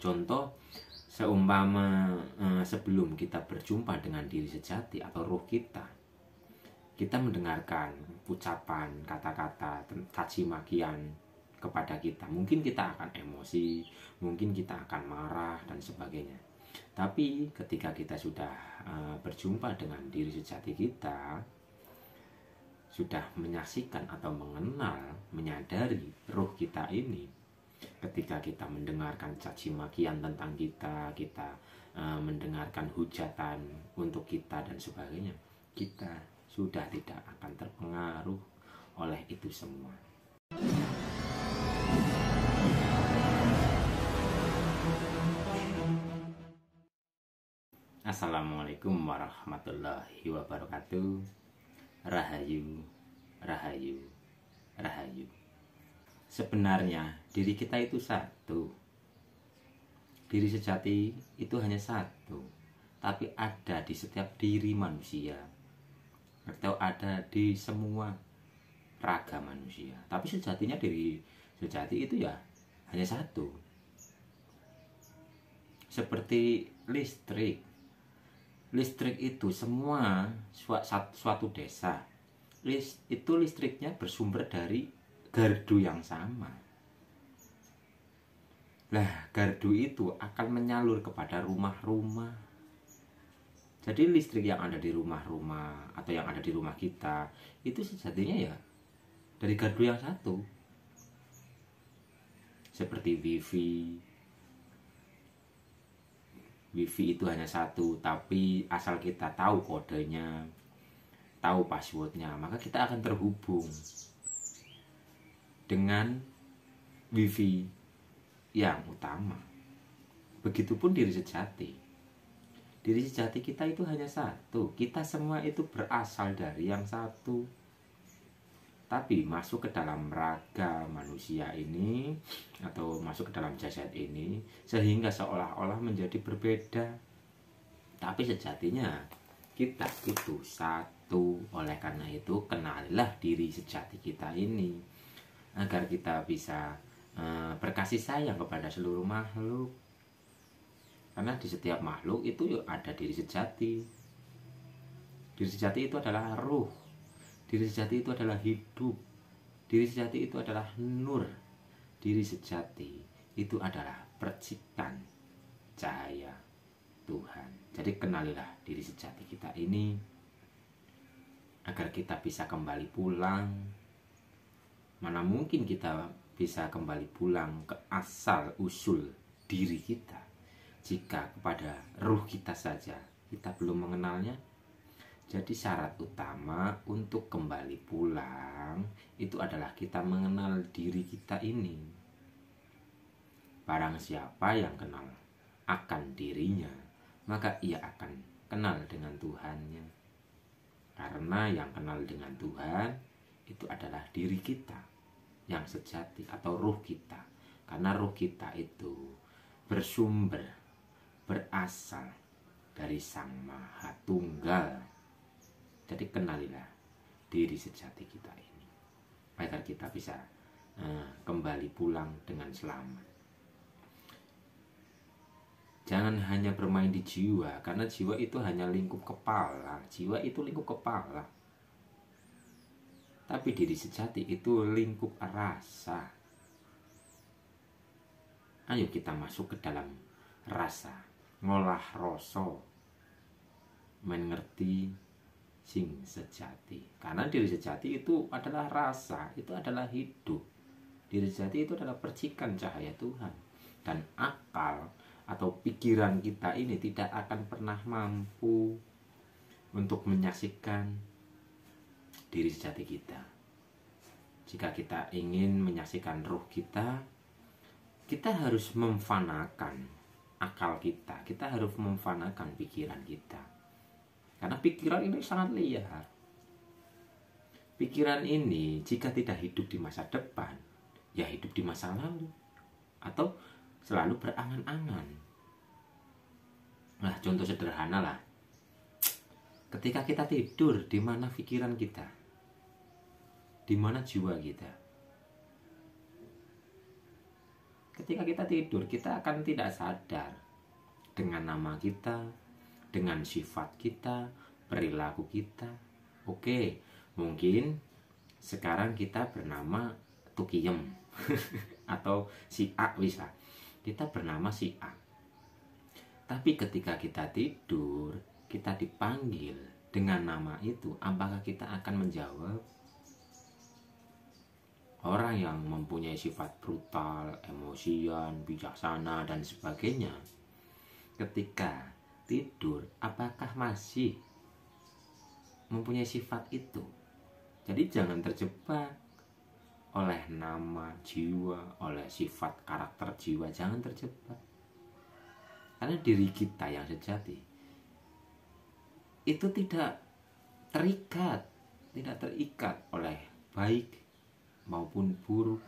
Contoh, seumpama sebelum kita berjumpa dengan diri sejati atau ruh kita mendengarkan ucapan, kata-kata, caci makian kepada kita. Mungkin kita akan emosi, mungkin kita akan marah dan sebagainya. Tapi ketika kita sudah berjumpa dengan diri sejati kita, sudah menyaksikan atau mengenal, menyadari ruh kita ini, ketika kita mendengarkan caci makian tentang kita mendengarkan hujatan untuk kita dan sebagainya, kita sudah tidak akan terpengaruh oleh itu semua. Assalamualaikum warahmatullahi wabarakatuh. Rahayu, rahayu, rahayu. Sebenarnya diri kita itu satu. Diri sejati itu hanya satu, tapi ada di setiap diri manusia, atau ada di semua raga manusia. Tapi sejatinya diri sejati itu ya hanya satu. Seperti listrik. Listrik itu semua suatu desa. Itu listriknya bersumber dari gardu yang sama. Lah, gardu itu akan menyalur kepada rumah-rumah. Jadi listrik yang ada di rumah-rumah atau yang ada di rumah kita itu sejatinya ya dari gardu yang satu. Seperti Wifi itu hanya satu, tapi asal kita tahu kodenya, tahu passwordnya, maka kita akan terhubung dengan Wifi yang utama. Begitupun diri sejati. Diri sejati kita itu hanya satu. Kita semua itu berasal dari yang satu. Tapi masuk ke dalam raga manusia ini, atau masuk ke dalam jasad ini, sehingga seolah-olah menjadi berbeda. Tapi sejatinya kita itu satu. Oleh karena itu, kenalilah diri sejati kita ini, agar kita bisa berkasih sayang kepada seluruh makhluk. Karena di setiap makhluk itu ada diri sejati. Diri sejati itu adalah ruh. Diri sejati itu adalah hidup. Diri sejati itu adalah nur. Diri sejati itu adalah percikan cahaya Tuhan. Jadi kenalilah diri sejati kita ini, agar kita bisa kembali pulang. Mana mungkin kita bisa kembali pulang ke asal usul diri kita, jika kepada ruh kita saja kita belum mengenalnya. Jadi syarat utama untuk kembali pulang itu adalah kita mengenal diri kita ini. Barang siapa yang kenal akan dirinya, maka ia akan kenal dengan Tuhannya. Karena yang kenal dengan Tuhan itu adalah diri kita yang sejati atau ruh kita. Karena ruh kita itu berasal dari Sang Maha Tunggal. Jadi kenalilah diri sejati kita ini, agar kita bisa kembali pulang dengan selamat. Jangan hanya bermain di jiwa, karena jiwa itu hanya lingkup kepala. Jiwa itu lingkup kepala. Tapi diri sejati itu lingkup rasa. Ayo kita masuk ke dalam rasa, ngolah rasa, mengerti sing sejati. Karena diri sejati itu adalah rasa, itu adalah hidup. Diri sejati itu adalah percikan cahaya Tuhan. Dan akal atau pikiran kita ini tidak akan pernah mampu untuk menyaksikan diri sejati kita. Jika kita ingin menyaksikan ruh kita, kita harus memfanakan akal kita. Kita harus memfanakan pikiran kita. Karena pikiran ini sangat liar. Pikiran ini jika tidak hidup di masa depan, ya hidup di masa lalu, atau selalu berangan-angan. Nah, contoh sederhana lah. Ketika kita tidur, di mana pikiran kita? Di mana jiwa kita? Ketika kita tidur, kita akan tidak sadar dengan nama kita, dengan sifat kita, perilaku kita. Oke, mungkin sekarang kita bernama Tukiem atau si A bisa. Kita bernama si A. Tapi ketika kita tidur, kita dipanggil dengan nama itu, apakah kita akan menjawab? Orang yang mempunyai sifat brutal, emosian, bijaksana, dan sebagainya, ketika tidur, apakah masih mempunyai sifat itu? Jadi jangan terjebak oleh nama jiwa, oleh sifat karakter jiwa, jangan terjebak. Karena diri kita yang sejati itu tidak terikat oleh baik maupun buruk.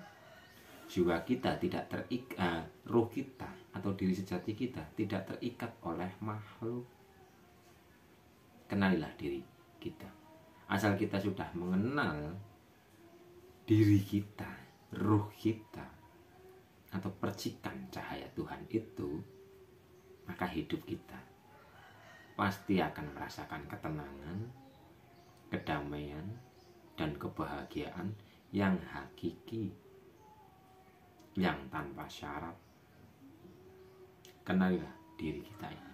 Jiwa kita tidak terikat, roh kita atau diri sejati kita tidak terikat oleh makhluk. Kenalilah diri kita. Asal kita sudah mengenal diri kita, roh kita, atau percikan cahaya Tuhan itu, maka hidup kita pasti akan merasakan ketenangan, kedamaian, dan kebahagiaan yang hakiki, yang tanpa syarat. Kenalilah diri kita ini,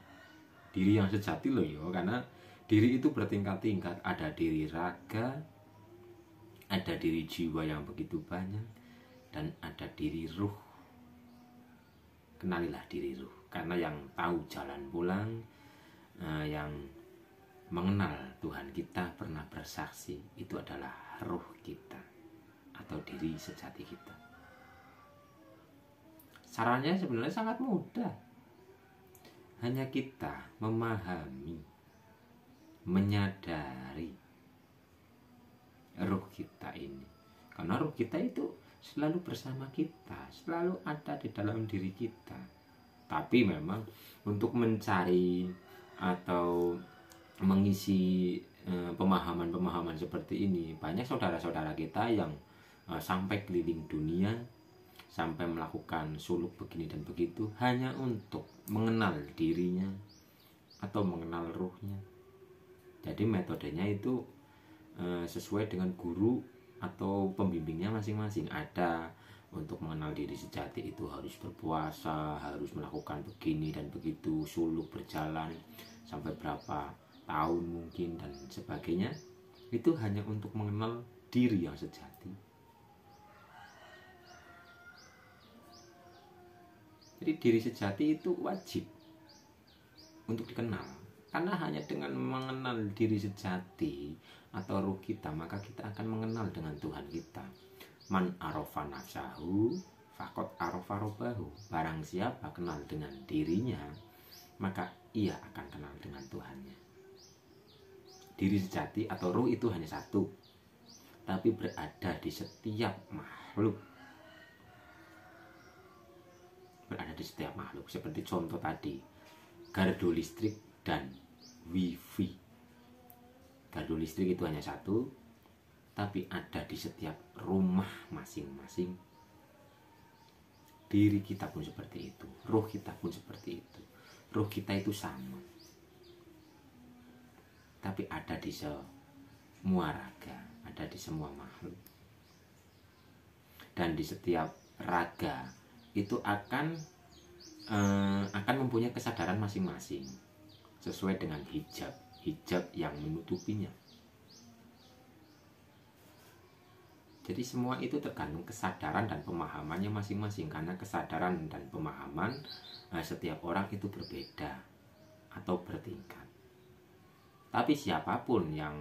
diri yang sejati loh yo, karena diri itu bertingkat-tingkat. Ada diri raga, ada diri jiwa yang begitu banyak, dan ada diri ruh. Kenalilah diri ruh, karena yang tahu jalan pulang, yang mengenal Tuhan kita, pernah bersaksi, itu adalah ruh kita atau diri sejati kita. Caranya sebenarnya sangat mudah. Hanya kita memahami, menyadari ruh kita ini. Karena ruh kita itu selalu bersama kita, selalu ada di dalam diri kita. Tapi memang untuk mencari atau mengisi pemahaman-pemahaman seperti ini, banyak saudara-saudara kita yang sampai keliling dunia, sampai melakukan suluk begini dan begitu, hanya untuk mengenal dirinya atau mengenal ruhnya. Jadi metodenya itu sesuai dengan guru atau pembimbingnya masing-masing. Ada untuk mengenal diri sejati itu harus berpuasa, harus melakukan begini dan begitu, suluk berjalan sampai berapa tahun mungkin dan sebagainya. Itu hanya untuk mengenal diri yang sejati. Jadi diri sejati itu wajib untuk dikenal, karena hanya dengan mengenal diri sejati atau ruh kita, maka kita akan mengenal dengan Tuhan kita. Man arofa nafsahu fakot arofa robahu. Barang siapa kenal dengan dirinya, maka ia akan kenal dengan Tuhannya. Diri sejati atau ruh itu hanya satu, tapi berada di setiap makhluk. Berada di setiap makhluk. Seperti contoh tadi, gardu listrik dan wifi. Gardu listrik itu hanya satu, tapi ada di setiap rumah masing-masing. Diri kita pun seperti itu, ruh kita pun seperti itu. Ruh kita itu sama, tapi ada di semua raga, ada di semua makhluk. Dan di setiap raga itu akan mempunyai kesadaran masing-masing sesuai dengan hijab yang menutupinya. Jadi semua itu tergantung kesadaran dan pemahamannya masing-masing, karena kesadaran dan pemahaman setiap orang itu berbeda atau bertingkat. Tapi siapapun yang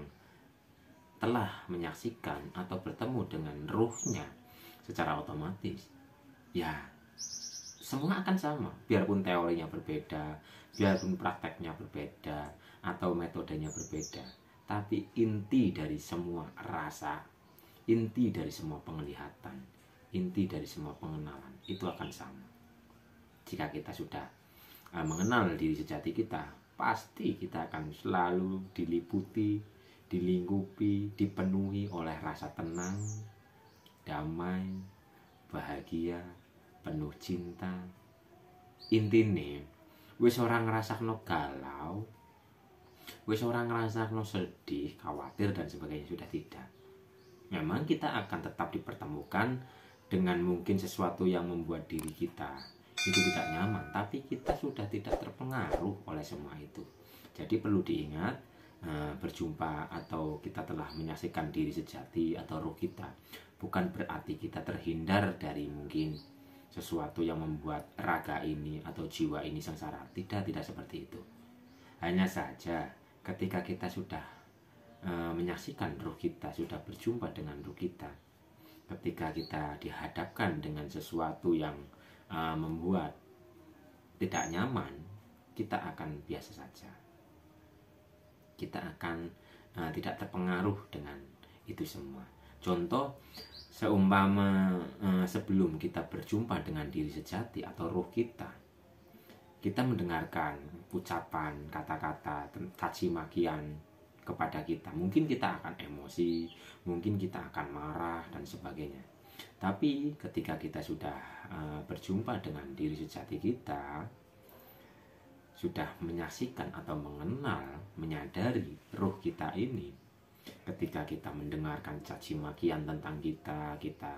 telah menyaksikan atau bertemu dengan ruhnya secara otomatis, ya semua akan sama. Biarpun teorinya berbeda, biarpun prakteknya berbeda atau metodenya berbeda, tapi inti dari semua rasa, inti dari semua penglihatan, inti dari semua pengenalan itu akan sama. Jika kita sudah mengenal diri sejati kita, pasti kita akan selalu diliputi, dilingkupi, dipenuhi oleh rasa tenang, damai, bahagia, penuh cinta. Intine wis ora ngrasakno galau, wis ora ngrasakno sedih, khawatir dan sebagainya, sudah tidak. Memang kita akan tetap dipertemukan dengan mungkin sesuatu yang membuat diri kita itu tidak nyaman, tapi kita sudah tidak terpengaruh oleh semua itu. Jadi perlu diingat, berjumpa atau kita telah menyaksikan diri sejati atau roh kita, bukan berarti kita terhindar dari mungkin sesuatu yang membuat raga ini atau jiwa ini sengsara. Tidak seperti itu. Hanya saja ketika kita sudah menyaksikan roh kita, sudah berjumpa dengan roh kita, ketika kita dihadapkan dengan sesuatu yang membuat tidak nyaman, kita akan biasa saja. Kita akan tidak terpengaruh dengan itu semua. Contoh, seumpama sebelum kita berjumpa dengan diri sejati atau roh kita, kita mendengarkan ucapan, kata-kata, caci makian kepada kita, mungkin kita akan emosi, mungkin kita akan marah dan sebagainya. Tapi ketika kita sudah berjumpa dengan diri sejati kita, sudah menyaksikan atau mengenal, menyadari roh kita ini, ketika kita mendengarkan caci makian tentang kita, kita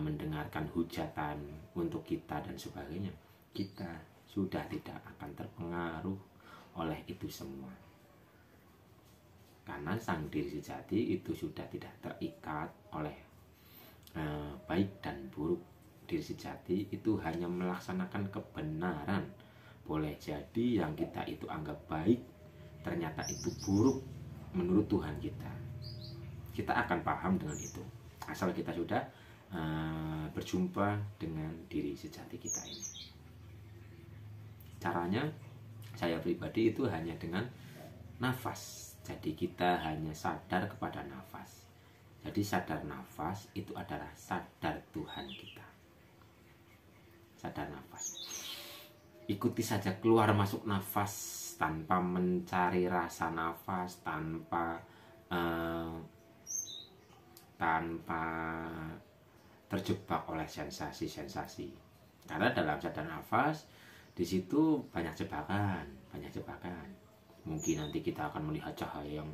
mendengarkan hujatan untuk kita dan sebagainya, kita sudah tidak akan terpengaruh oleh itu semua. Karena sang diri sejati itu sudah tidak terikat oleh baik dan buruk. Diri sejati itu hanya melaksanakan kebenaran. Boleh jadi yang kita itu anggap baik, ternyata itu buruk menurut Tuhan kita. Kita akan paham dengan itu, asal kita sudah berjumpa dengan diri sejati kita ini. Caranya, saya pribadi itu hanya dengan nafas. Jadi kita hanya sadar kepada nafas. Jadi sadar nafas itu adalah sadar Tuhan kita. Sadar nafas. Ikuti saja keluar masuk nafas tanpa mencari rasa nafas, tanpa terjebak oleh sensasi-sensasi. Karena dalam sadar nafas di situ banyak jebakan. Mungkin nanti kita akan melihat cahaya yang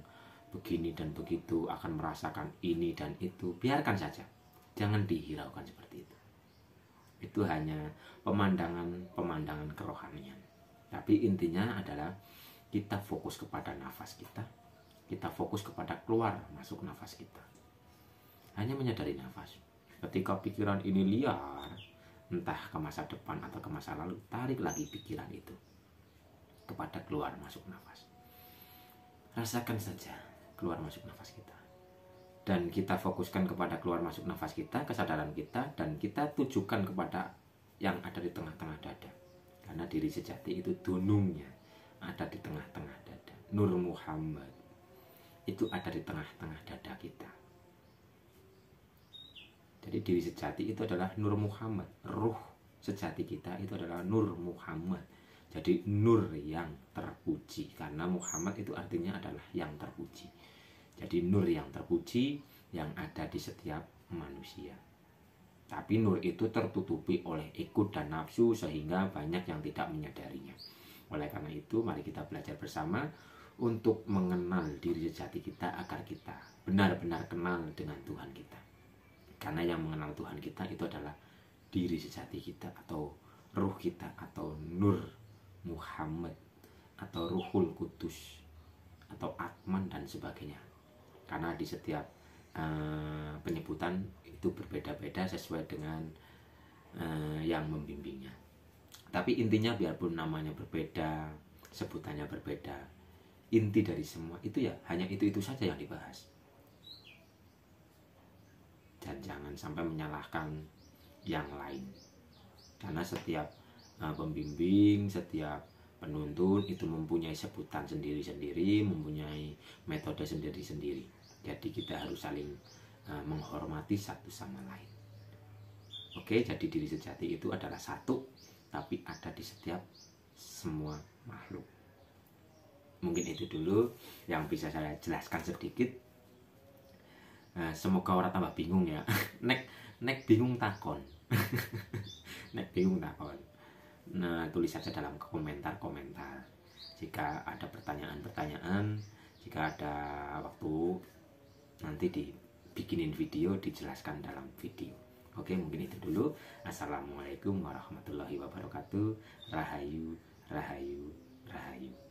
begini dan begitu, akan merasakan ini dan itu. Biarkan saja, jangan dihiraukan seperti itu. Itu hanya pemandangan kerohanian. Tapi intinya adalah kita fokus kepada nafas kita. Kita fokus kepada keluar masuk nafas kita. Hanya menyadari nafas. Ketika pikiran ini liar, entah ke masa depan atau ke masa lalu, tarik lagi pikiran itu kepada keluar masuk nafas. Rasakan saja keluar masuk nafas kita, dan kita fokuskan kepada keluar masuk nafas kita, kesadaran kita, dan kita tujukan kepada yang ada di tengah-tengah dada. Karena diri sejati itu dunungnya ada di tengah-tengah dada. Nur Muhammad itu ada di tengah-tengah dada kita. Jadi diri sejati itu adalah Nur Muhammad. Ruh sejati kita itu adalah Nur Muhammad. Jadi nur yang terpuji, karena Muhammad itu artinya adalah yang terpuji. Jadi nur yang terpuji yang ada di setiap manusia. Tapi nur itu tertutupi oleh ego dan nafsu sehingga banyak yang tidak menyadarinya. Oleh karena itu mari kita belajar bersama untuk mengenal diri sejati kita agar kita benar-benar kenal dengan Tuhan kita. Karena yang mengenal Tuhan kita itu adalah diri sejati kita atau ruh kita atau Nur Muhammad atau Ruhul Kudus atau Atman dan sebagainya. Karena di setiap penyebutan itu berbeda-beda sesuai dengan yang membimbingnya. Tapi intinya biarpun namanya berbeda, sebutannya berbeda, inti dari semua itu ya hanya itu saja yang dibahas. Dan jangan sampai menyalahkan yang lain. Karena setiap pembimbing, setiap penuntun itu mempunyai sebutan sendiri-sendiri, mempunyai metode sendiri-sendiri. Jadi kita harus saling menghormati satu sama lain. Oke, jadi diri sejati itu adalah satu, tapi ada di setiap semua makhluk. Mungkin itu dulu yang bisa saya jelaskan sedikit. Semoga orang tambah bingung ya. nek bingung takon. Nek bingung takon. Nah, tulis saja dalam komentar-komentar. Jika ada pertanyaan-pertanyaan, jika ada waktu, nanti dibikinin video, dijelaskan dalam video. Oke, mungkin itu dulu. Assalamualaikum warahmatullahi wabarakatuh. Rahayu, rahayu, rahayu.